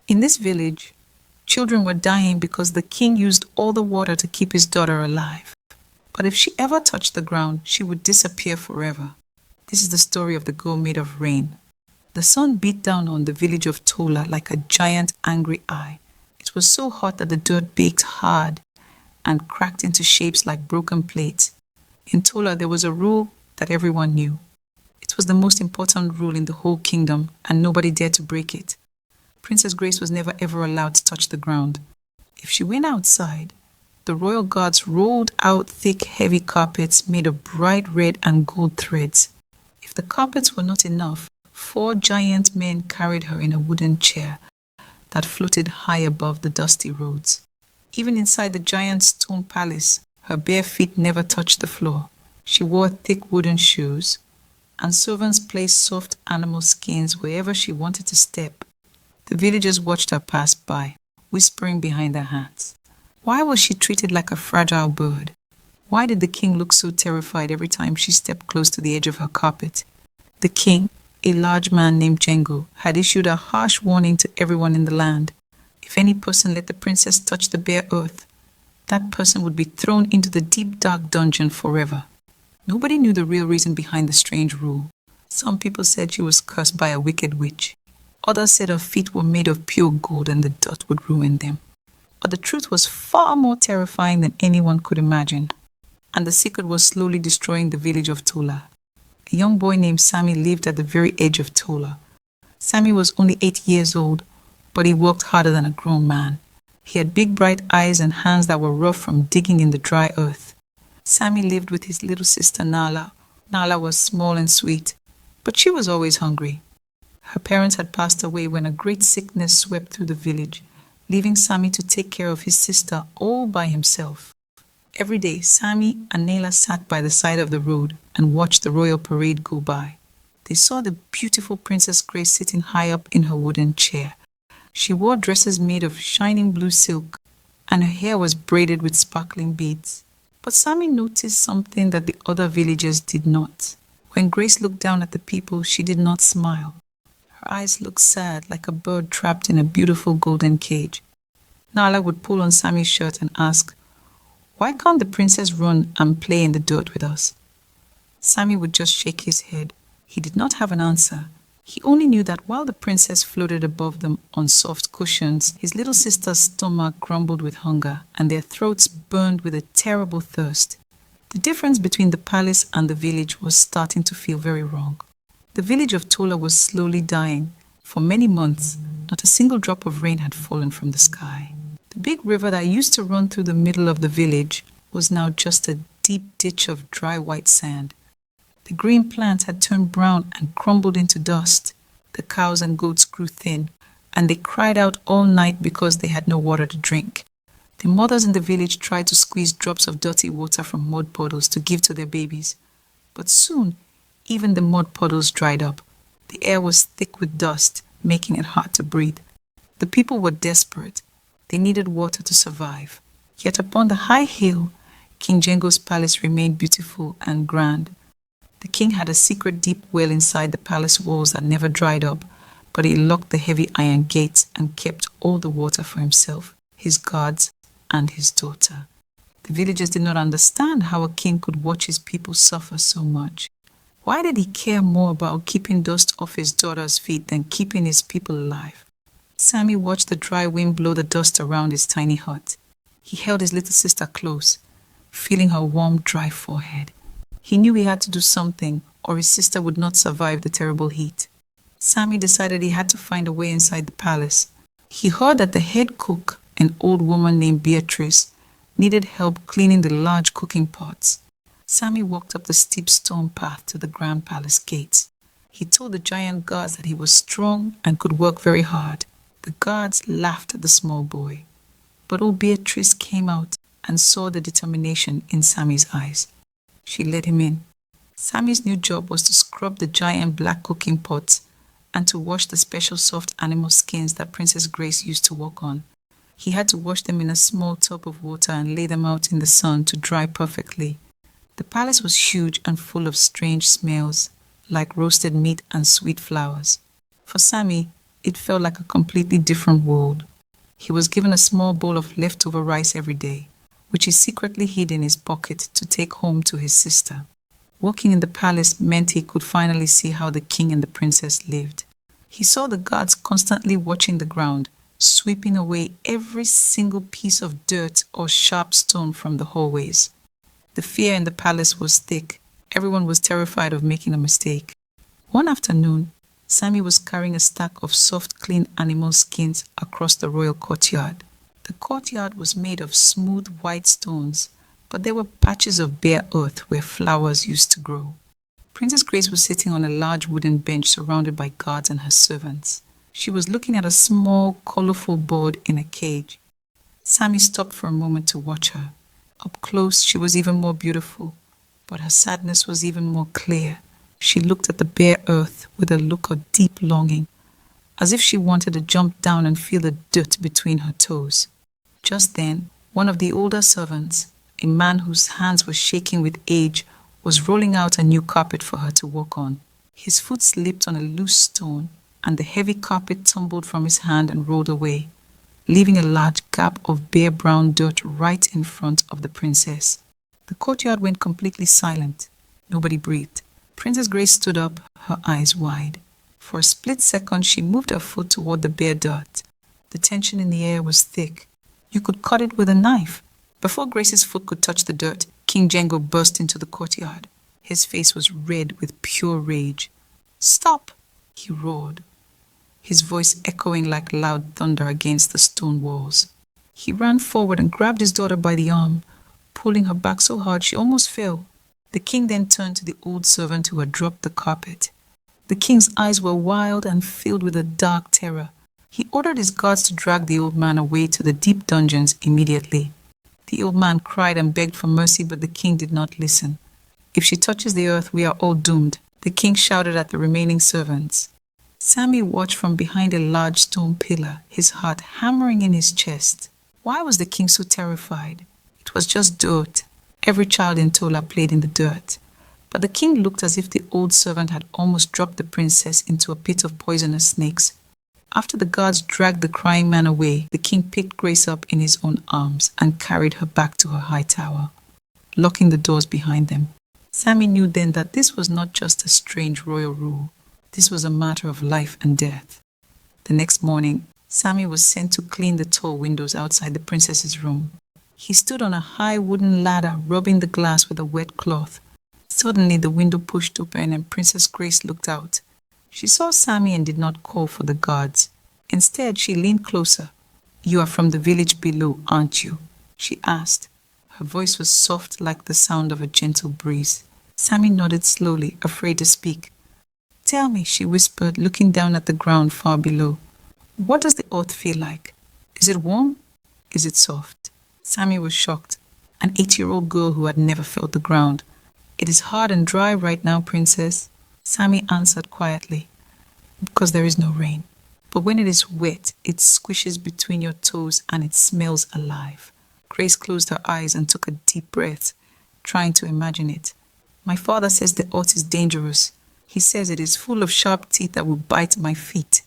In this village, children were dying because the king used all the water to keep his daughter alive. But if she ever touched the ground, she would disappear forever. This is the story of the girl made of rain. The sun beat down on the village of Tola like a giant angry eye. It was so hot that the dirt baked hard and cracked into shapes like broken plates. In Tola, there was a rule that everyone knew. It was the most important rule in the whole kingdom, and nobody dared to break it. Princess Grace was never ever allowed to touch the ground. If she went outside, the royal guards rolled out thick, heavy carpets made of bright red and gold threads. If the carpets were not enough, 4 giant men carried her in a wooden chair that floated high above the dusty roads. Even inside the giant stone palace, her bare feet never touched the floor. She wore thick wooden shoes, and servants placed soft animal skins wherever she wanted to step. The villagers watched her pass by, whispering behind their hands. Why was she treated like a fragile bird? Why did the king look so terrified every time she stepped close to the edge of her carpet? The king, a large man named Django, had issued a harsh warning to everyone in the land. If any person let the princess touch the bare earth, that person would be thrown into the deep dark dungeon forever. Nobody knew the real reason behind the strange rule. Some people said she was cursed by a wicked witch. Others said her feet were made of pure gold and the dust would ruin them. But the truth was far more terrifying than anyone could imagine. And the secret was slowly destroying the village of Tola. A young boy named Sammy lived at the very edge of Tola. Sammy was only 8 years old, but he worked harder than a grown man. He had big bright eyes and hands that were rough from digging in the dry earth. Sammy lived with his little sister Nala. Nala was small and sweet, but she was always hungry. Her parents had passed away when a great sickness swept through the village, leaving Sammy to take care of his sister all by himself. Every day, Sammy and Nala sat by the side of the road and watched the royal parade go by. They saw the beautiful Princess Grace sitting high up in her wooden chair. She wore dresses made of shining blue silk, and her hair was braided with sparkling beads. But Sammy noticed something that the other villagers did not. When Grace looked down at the people, she did not smile. Her eyes looked sad, like a bird trapped in a beautiful golden cage. Nala would pull on Sammy's shirt and ask, "Why can't the princess run and play in the dirt with us?" Sammy would just shake his head. He did not have an answer. He only knew that while the princess floated above them on soft cushions, his little sister's stomach grumbled with hunger, and their throats burned with a terrible thirst. The difference between the palace and the village was starting to feel very wrong. The village of Tola was slowly dying. For many months, not a single drop of rain had fallen from the sky. The big river that used to run through the middle of the village was now just a deep ditch of dry white sand. The green plants had turned brown and crumbled into dust. The cows and goats grew thin, and they cried out all night because they had no water to drink. The mothers in the village tried to squeeze drops of dirty water from mud puddles to give to their babies. But soon, even the mud puddles dried up. The air was thick with dust, making it hard to breathe. The people were desperate. They needed water to survive. Yet upon the high hill, King Django's palace remained beautiful and grand. The king had a secret deep well inside the palace walls that never dried up, but he locked the heavy iron gates and kept all the water for himself, his guards, and his daughter. The villagers did not understand how a king could watch his people suffer so much. Why did he care more about keeping dust off his daughter's feet than keeping his people alive? Sammy watched the dry wind blow the dust around his tiny hut. He held his little sister close, feeling her warm, dry forehead. He knew he had to do something, or his sister would not survive the terrible heat. Sammy decided he had to find a way inside the palace. He heard that the head cook, an old woman named Beatrice, needed help cleaning the large cooking pots. Sammy walked up the steep stone path to the grand palace gates. He told the giant guards that he was strong and could work very hard. The guards laughed at the small boy. But old Beatrice came out and saw the determination in Sammy's eyes. She let him in. Sammy's new job was to scrub the giant black cooking pots and to wash the special soft animal skins that Princess Grace used to walk on. He had to wash them in a small tub of water and lay them out in the sun to dry perfectly. The palace was huge and full of strange smells, like roasted meat and sweet flowers. For Sammy, It felt like a completely different world. He was given a small bowl of leftover rice every day, which he secretly hid in his pocket to take home to his sister. Walking in the palace meant he could finally see how the king and the princess lived. He saw the guards constantly watching the ground, sweeping away every single piece of dirt or sharp stone from the hallways. The fear in the palace was thick. Everyone was terrified of making a mistake. One afternoon, Sammy was carrying a stack of soft, clean animal skins across the royal courtyard. The courtyard was made of smooth white stones, but there were patches of bare earth where flowers used to grow. Princess Grace was sitting on a large wooden bench surrounded by guards and her servants. She was looking at a small, colorful bird in a cage. Sammy stopped for a moment to watch her. Up close, she was even more beautiful, but her sadness was even more clear. She looked at the bare earth with a look of deep longing, as if she wanted to jump down and feel the dirt between her toes. Just then, one of the older servants, a man whose hands were shaking with age, was rolling out a new carpet for her to walk on. His foot slipped on a loose stone, and the heavy carpet tumbled from his hand and rolled away, leaving a large gap of bare brown dirt right in front of the princess. The courtyard went completely silent. Nobody breathed. Princess Grace stood up, her eyes wide. For a split second, she moved her foot toward the bare dirt. The tension in the air was thick. You could cut it with a knife. Before Grace's foot could touch the dirt, King Django burst into the courtyard. His face was red with pure rage. "Stop!" he roared, his voice echoing like loud thunder against the stone walls. He ran forward and grabbed his daughter by the arm, pulling her back so hard she almost fell. The king then turned to the old servant who had dropped the carpet. The king's eyes were wild and filled with a dark terror. He ordered his guards to drag the old man away to the deep dungeons immediately. The old man cried and begged for mercy, but the king did not listen. "If she touches the earth, we are all doomed," the king shouted at the remaining servants. Sammy watched from behind a large stone pillar, his heart hammering in his chest. Why was the king so terrified? It was just dirt. Every child in Tola played in the dirt. But the king looked as if the old servant had almost dropped the princess into a pit of poisonous snakes. After the guards dragged the crying man away, the king picked Grace up in his own arms and carried her back to her high tower, locking the doors behind them. Sammy knew then that this was not just a strange royal rule. This was a matter of life and death. The next morning, Sammy was sent to clean the tall windows outside the princess's room. He stood on a high wooden ladder, rubbing the glass with a wet cloth. Suddenly, the window pushed open and Princess Grace looked out. She saw Sammy and did not call for the guards. Instead, she leaned closer. "You are from the village below, aren't you?" she asked. Her voice was soft like the sound of a gentle breeze. Sammy nodded slowly, afraid to speak. "Tell me," she whispered, looking down at the ground far below. "What does the earth feel like? Is it warm? Is it soft?" Sammy was shocked. An 8-year-old girl who had never felt the ground. "It is hard and dry right now, princess," Sammy answered quietly, "because there is no rain. But when it is wet, it squishes between your toes and it smells alive." Grace closed her eyes and took a deep breath, trying to imagine it. "My father says the earth is dangerous. He says it is full of sharp teeth that will bite my feet."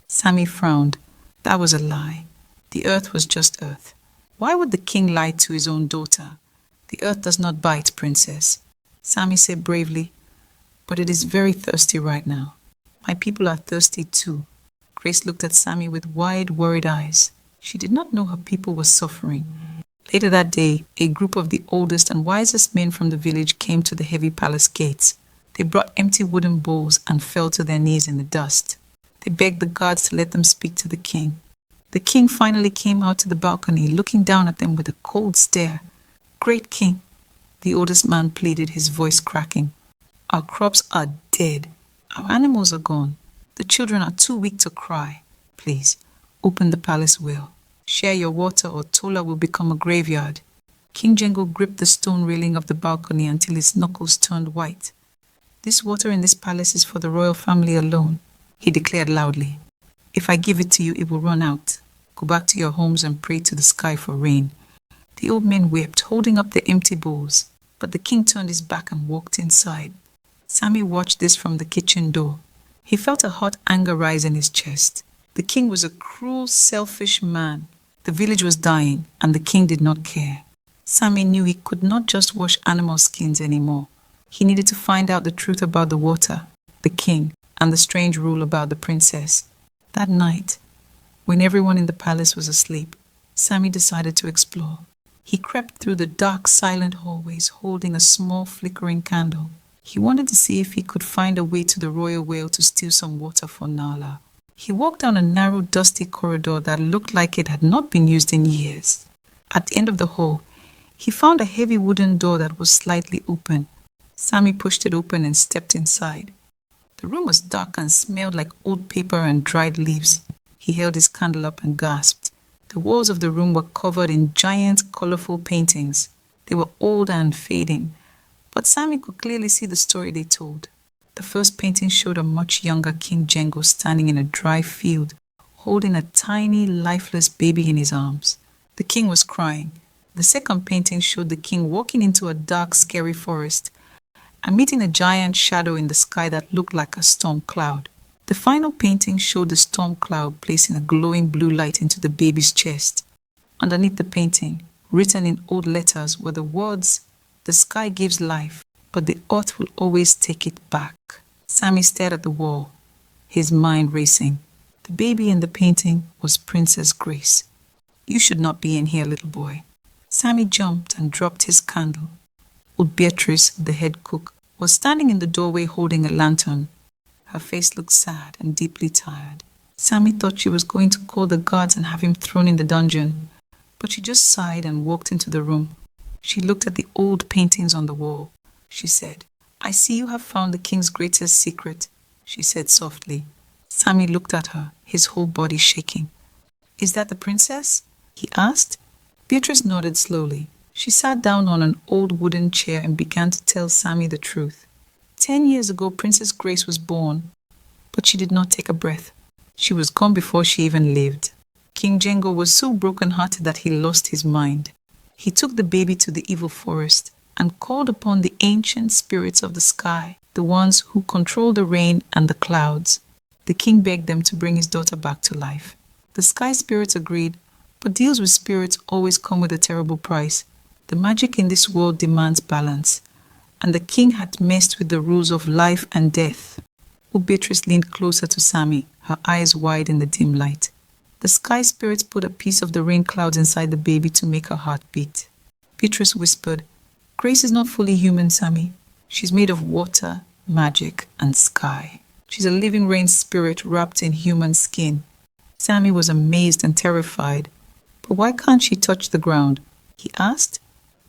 Sammy frowned. That was a lie. The earth was just earth. Why would the king lie to his own daughter? "The earth does not bite, princess," Sammy said bravely, "but it is very thirsty right now. My people are thirsty too." Grace looked at Sammy with wide, worried eyes. She did not know her people were suffering. Later that day, a group of the oldest and wisest men from the village came to the heavy palace gates. They brought empty wooden bowls and fell to their knees in the dust. They begged the guards to let them speak to the king. The king finally came out to the balcony, looking down at them with a cold stare. "Great king," the oldest man pleaded, his voice cracking. "Our crops are dead. Our animals are gone. The children are too weak to cry. Please, open the palace well. Share your water or Tola will become a graveyard." King Django gripped the stone railing of the balcony until his knuckles turned white. "This water in this palace is for the royal family alone," he declared loudly. "If I give it to you, it will run out. Go back to your homes and pray to the sky for rain." The old men wept, holding up the empty bowls, but the king turned his back and walked inside. Sammy watched this from the kitchen door. He felt a hot anger rise in his chest. The king was a cruel, selfish man. The village was dying, and the king did not care. Sammy knew he could not just wash animal skins anymore. He needed to find out the truth about the water, the king, and the strange rule about the princess. That night, when everyone in the palace was asleep, Sammy decided to explore. He crept through the dark, silent hallways holding a small, flickering candle. He wanted to see if he could find a way to the royal well to steal some water for Nala. He walked down a narrow, dusty corridor that looked like it had not been used in years. At the end of the hall, he found a heavy wooden door that was slightly open. Sammy pushed it open and stepped inside. The room was dark and smelled like old paper and dried leaves. He held his candle up and gasped. The walls of the room were covered in giant, colorful paintings. They were old and fading, but Sammy could clearly see the story they told. The first painting showed a much younger King Django standing in a dry field, holding a tiny, lifeless baby in his arms. The king was crying. The second painting showed the king walking into a dark, scary forest and meeting a giant shadow in the sky that looked like a storm cloud. The final painting showed the storm cloud placing a glowing blue light into the baby's chest. Underneath the painting, written in old letters, were the words, "The sky gives life, but the earth will always take it back." Sammy stared at the wall, his mind racing. The baby in the painting was Princess Grace. "You should not be in here, little boy." Sammy jumped and dropped his candle. Old Beatrice, the head cook, was standing in the doorway holding a lantern. Her face looked sad and deeply tired. Sammy thought she was going to call the guards and have him thrown in the dungeon, but she just sighed and walked into the room. She looked at the old paintings on the wall. She said, "I see you have found the king's greatest secret," she said softly. Sammy looked at her, his whole body shaking. "Is that the princess?" he asked. Beatrice nodded slowly. She sat down on an old wooden chair and began to tell Sammy the truth. 10 years ago, Princess Grace was born, but she did not take a breath. She was gone before she even lived. King Django was so broken-hearted that he lost his mind. He took the baby to the evil forest and called upon the ancient spirits of the sky, the ones who control the rain and the clouds. The king begged them to bring his daughter back to life. The sky spirits agreed, but deals with spirits always come with a terrible price. The magic in this world demands balance, and the king had messed with the rules of life and death. Beatrice leaned closer to Sammy, her eyes wide in the dim light. The sky spirits put a piece of the rain clouds inside the baby to make her heart beat. Beatrice whispered, "Grace is not fully human, Sammy. She's made of water, magic, and sky. She's a living rain spirit wrapped in human skin." Sammy was amazed and terrified. "But why can't she touch the ground?" he asked.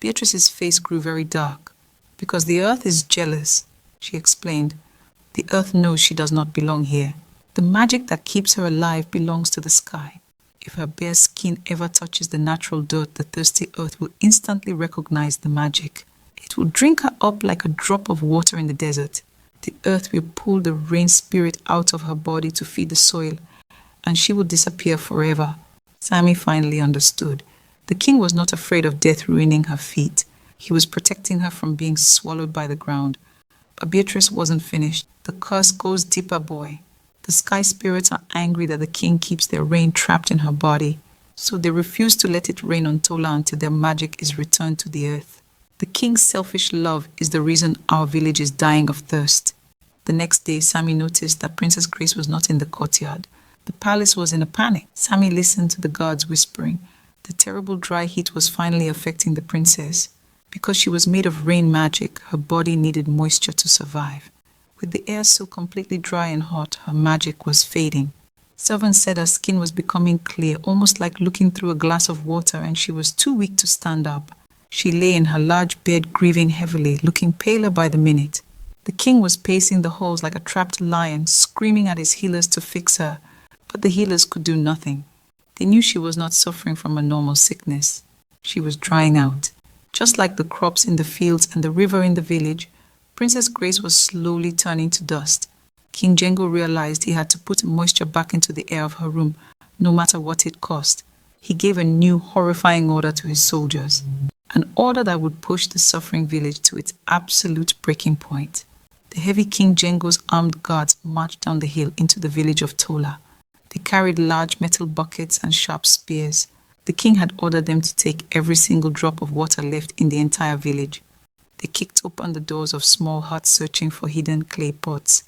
Beatrice's face grew very dark. "Because the earth is jealous," she explained. "The earth knows she does not belong here. The magic that keeps her alive belongs to the sky. If her bare skin ever touches the natural dirt, the thirsty earth will instantly recognize the magic. It will drink her up like a drop of water in the desert. The earth will pull the rain spirit out of her body to feed the soil, and she will disappear forever." Sammy finally understood. The king was not afraid of death ruining her feet. He was protecting her from being swallowed by the ground. But Beatrice wasn't finished. "The curse goes deeper, boy. The sky spirits are angry that the king keeps their rain trapped in her body, so they refuse to let it rain on Tola until their magic is returned to the earth. The king's selfish love is the reason our village is dying of thirst." The next day, Sammy noticed that Princess Grace was not in the courtyard. The palace was in a panic. Sammy listened to the guards whispering. The terrible dry heat was finally affecting the princess. Because she was made of rain magic, her body needed moisture to survive. With the air so completely dry and hot, her magic was fading. Servants said her skin was becoming clear, almost like looking through a glass of water, and she was too weak to stand up. She lay in her large bed, grieving heavily, looking paler by the minute. The king was pacing the halls like a trapped lion, screaming at his healers to fix her, but the healers could do nothing. They knew she was not suffering from a normal sickness. She was drying out. Just like the crops in the fields and the river in the village, Princess Grace was slowly turning to dust. King Django realized he had to put moisture back into the air of her room, no matter what it cost. He gave a new, horrifying order to his soldiers, an order that would push the suffering village to its absolute breaking point. The heavy King Django's armed guards marched down the hill into the village of Tola. They carried large metal buckets and sharp spears. The king had ordered them to take every single drop of water left in the entire village. They kicked open the doors of small huts searching for hidden clay pots.